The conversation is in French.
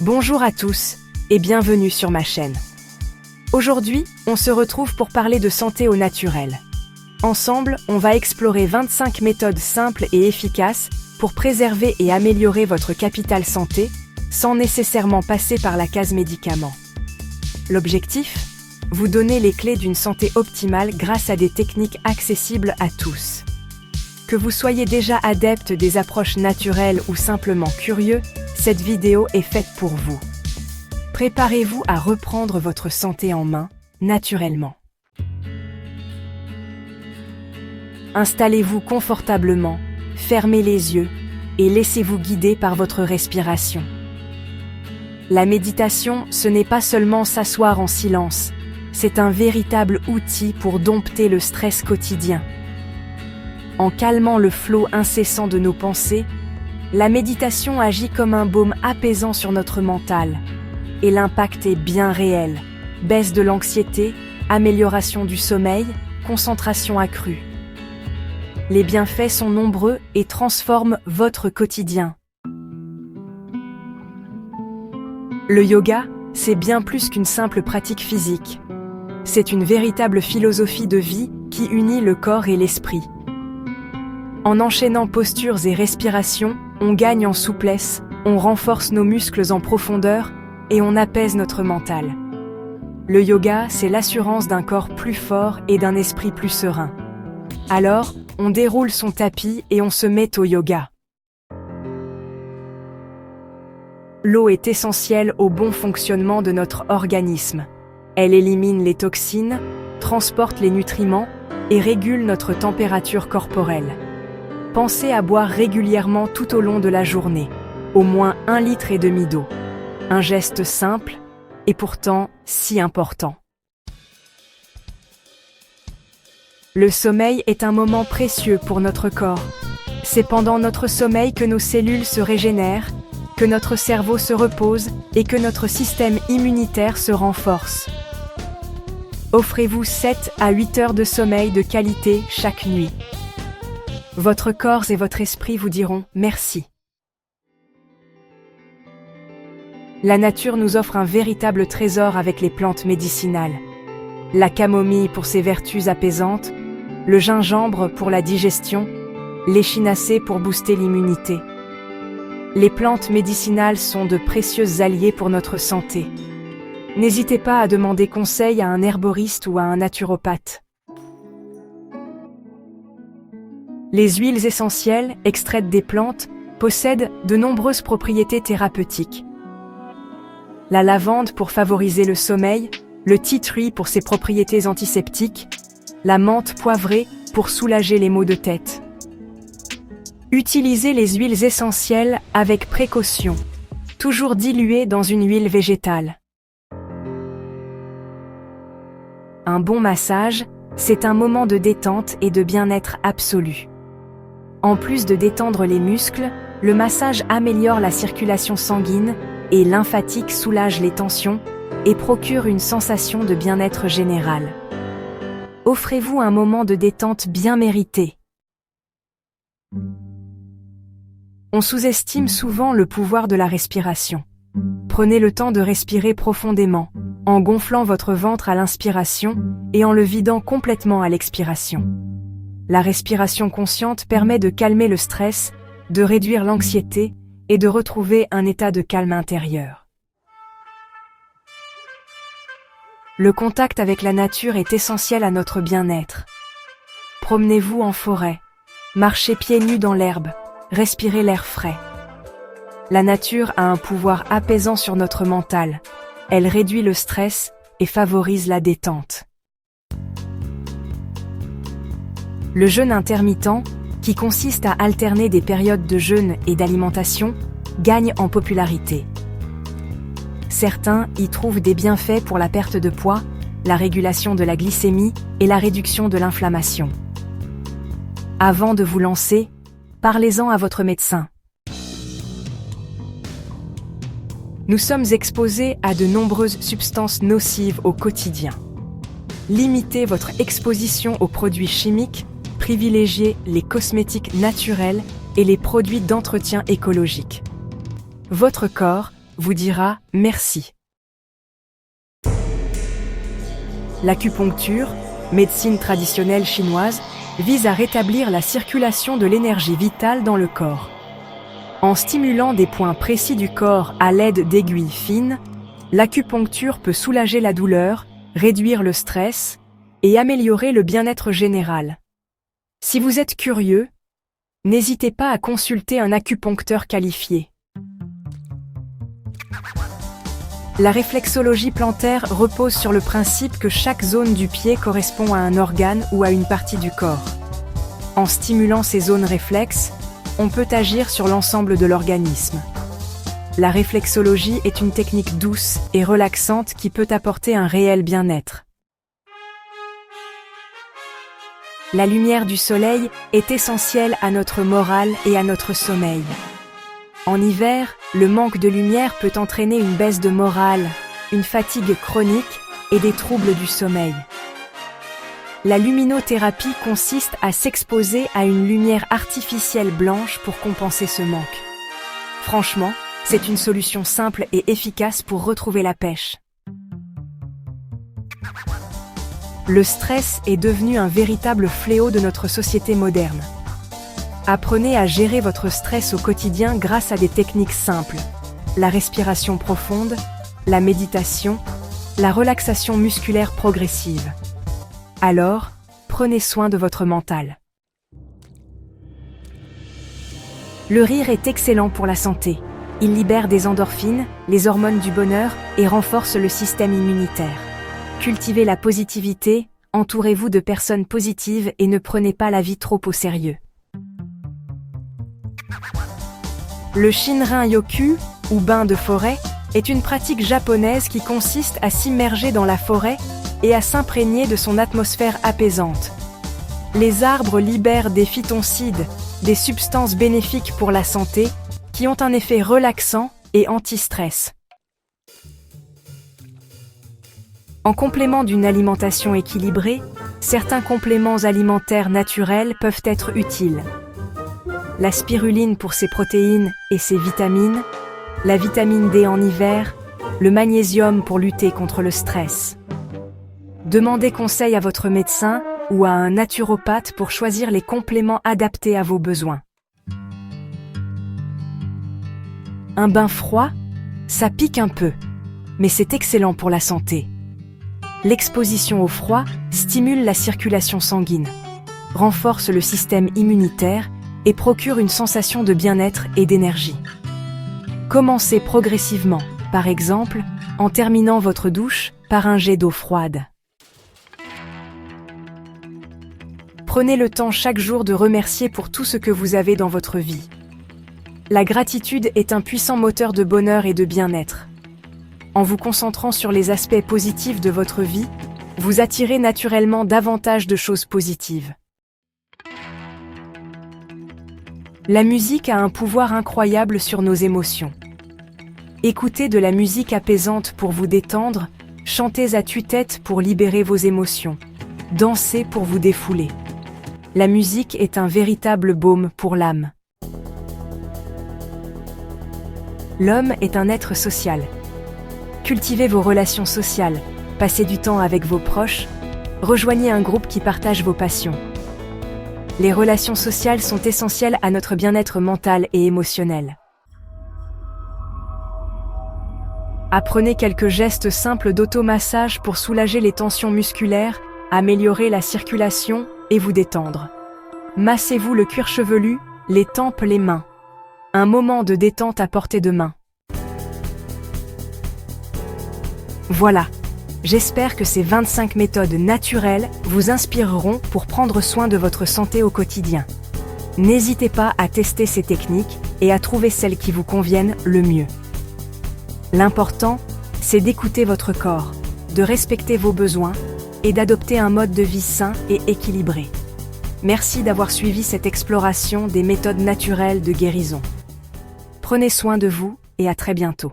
Bonjour à tous et bienvenue sur ma chaîne. Aujourd'hui, on se retrouve pour parler de santé au naturel. Ensemble, on va explorer 25 méthodes simples et efficaces pour préserver et améliorer votre capital santé sans nécessairement passer par la case médicaments. L'objectif ? Vous donner les clés d'une santé optimale grâce à des techniques accessibles à tous. Que vous soyez déjà adepte des approches naturelles ou simplement curieux, cette vidéo est faite pour vous. Préparez-vous à reprendre votre santé en main, naturellement. Installez-vous confortablement, fermez les yeux et laissez-vous guider par votre respiration. La méditation, ce n'est pas seulement s'asseoir en silence, c'est un véritable outil pour dompter le stress quotidien. En calmant le flot incessant de nos pensées, la méditation agit comme un baume apaisant sur notre mental. Et l'impact est bien réel. Baisse de l'anxiété, amélioration du sommeil, concentration accrue. Les bienfaits sont nombreux et transforment votre quotidien. Le yoga, c'est bien plus qu'une simple pratique physique. C'est une véritable philosophie de vie qui unit le corps et l'esprit. En enchaînant postures et respirations, on gagne en souplesse, on renforce nos muscles en profondeur et on apaise notre mental. Le yoga, c'est l'assurance d'un corps plus fort et d'un esprit plus serein. Alors, on déroule son tapis et on se met au yoga. L'eau est essentielle au bon fonctionnement de notre organisme. Elle élimine les toxines, transporte les nutriments et régule notre température corporelle. Pensez à boire régulièrement tout au long de la journée, au moins 1,5 litre d'eau. Un geste simple et pourtant si important. Le sommeil est un moment précieux pour notre corps. C'est pendant notre sommeil que nos cellules se régénèrent, que notre cerveau se repose et que notre système immunitaire se renforce. Offrez-vous 7 à 8 heures de sommeil de qualité chaque nuit. Votre corps et votre esprit vous diront merci. La nature nous offre un véritable trésor avec les plantes médicinales. La camomille pour ses vertus apaisantes, le gingembre pour la digestion, l'échinacée pour booster l'immunité. Les plantes médicinales sont de précieux alliés pour notre santé. N'hésitez pas à demander conseil à un herboriste ou à un naturopathe. Les huiles essentielles, extraites des plantes, possèdent de nombreuses propriétés thérapeutiques. La lavande pour favoriser le sommeil, le tea tree pour ses propriétés antiseptiques, la menthe poivrée pour soulager les maux de tête. Utilisez les huiles essentielles avec précaution, toujours diluées dans une huile végétale. Un bon massage, c'est un moment de détente et de bien-être absolu. En plus de détendre les muscles, le massage améliore la circulation sanguine et lymphatique soulage les tensions et procure une sensation de bien-être général. Offrez-vous un moment de détente bien mérité. On sous-estime souvent le pouvoir de la respiration. Prenez le temps de respirer profondément, en gonflant votre ventre à l'inspiration et en le vidant complètement à l'expiration. La respiration consciente permet de calmer le stress, de réduire l'anxiété et de retrouver un état de calme intérieur. Le contact avec la nature est essentiel à notre bien-être. Promenez-vous en forêt, marchez pieds nus dans l'herbe, respirez l'air frais. La nature a un pouvoir apaisant sur notre mental. Elle réduit le stress et favorise la détente. Le jeûne intermittent, qui consiste à alterner des périodes de jeûne et d'alimentation, gagne en popularité. Certains y trouvent des bienfaits pour la perte de poids, la régulation de la glycémie et la réduction de l'inflammation. Avant de vous lancer, parlez-en à votre médecin. Nous sommes exposés à de nombreuses substances nocives au quotidien. Limitez votre exposition aux produits chimiques, privilégiez les cosmétiques naturels et les produits d'entretien écologique. Votre corps vous dira merci. L'acupuncture, médecine traditionnelle chinoise, vise à rétablir la circulation de l'énergie vitale dans le corps. En stimulant des points précis du corps à l'aide d'aiguilles fines, l'acupuncture peut soulager la douleur, réduire le stress et améliorer le bien-être général. Si vous êtes curieux, n'hésitez pas à consulter un acupuncteur qualifié. La réflexologie plantaire repose sur le principe que chaque zone du pied correspond à un organe ou à une partie du corps. En stimulant ces zones réflexes, on peut agir sur l'ensemble de l'organisme. La réflexologie est une technique douce et relaxante qui peut apporter un réel bien-être. La lumière du soleil est essentielle à notre morale et à notre sommeil. En hiver, le manque de lumière peut entraîner une baisse de morale, une fatigue chronique et des troubles du sommeil. La luminothérapie consiste à s'exposer à une lumière artificielle blanche pour compenser ce manque. Franchement, c'est une solution simple et efficace pour retrouver la pêche. Le stress est devenu un véritable fléau de notre société moderne. Apprenez à gérer votre stress au quotidien grâce à des techniques simples. La respiration profonde, la méditation, la relaxation musculaire progressive. Alors, prenez soin de votre mental. Le rire est excellent pour la santé. Il libère des endorphines, les hormones du bonheur et renforce le système immunitaire. Cultivez la positivité, entourez-vous de personnes positives et ne prenez pas la vie trop au sérieux. Le Shinrin-yoku, ou bain de forêt, est une pratique japonaise qui consiste à s'immerger dans la forêt et à s'imprégner de son atmosphère apaisante. Les arbres libèrent des phytoncides, des substances bénéfiques pour la santé, qui ont un effet relaxant et anti-stress. En complément d'une alimentation équilibrée, certains compléments alimentaires naturels peuvent être utiles. La spiruline pour ses protéines et ses vitamines, la vitamine D en hiver, le magnésium pour lutter contre le stress. Demandez conseil à votre médecin ou à un naturopathe pour choisir les compléments adaptés à vos besoins. Un bain froid, ça pique un peu, mais c'est excellent pour la santé. L'exposition au froid stimule la circulation sanguine, renforce le système immunitaire et procure une sensation de bien-être et d'énergie. Commencez progressivement, par exemple, en terminant votre douche par un jet d'eau froide. Prenez le temps chaque jour de remercier pour tout ce que vous avez dans votre vie. La gratitude est un puissant moteur de bonheur et de bien-être. En vous concentrant sur les aspects positifs de votre vie, vous attirez naturellement davantage de choses positives. La musique a un pouvoir incroyable sur nos émotions. Écoutez de la musique apaisante pour vous détendre, chantez à tue-tête pour libérer vos émotions, dansez pour vous défouler. La musique est un véritable baume pour l'âme. L'homme est un être social. Cultivez vos relations sociales, passez du temps avec vos proches, rejoignez un groupe qui partage vos passions. Les relations sociales sont essentielles à notre bien-être mental et émotionnel. Apprenez quelques gestes simples d'automassage pour soulager les tensions musculaires, améliorer la circulation et vous détendre. Massez-vous le cuir chevelu, les tempes, les mains. Un moment de détente à portée de main. Voilà. J'espère que ces 25 méthodes naturelles vous inspireront pour prendre soin de votre santé au quotidien. N'hésitez pas à tester ces techniques et à trouver celles qui vous conviennent le mieux. L'important, c'est d'écouter votre corps, de respecter vos besoins et d'adopter un mode de vie sain et équilibré. Merci d'avoir suivi cette exploration des méthodes naturelles de guérison. Prenez soin de vous et à très bientôt.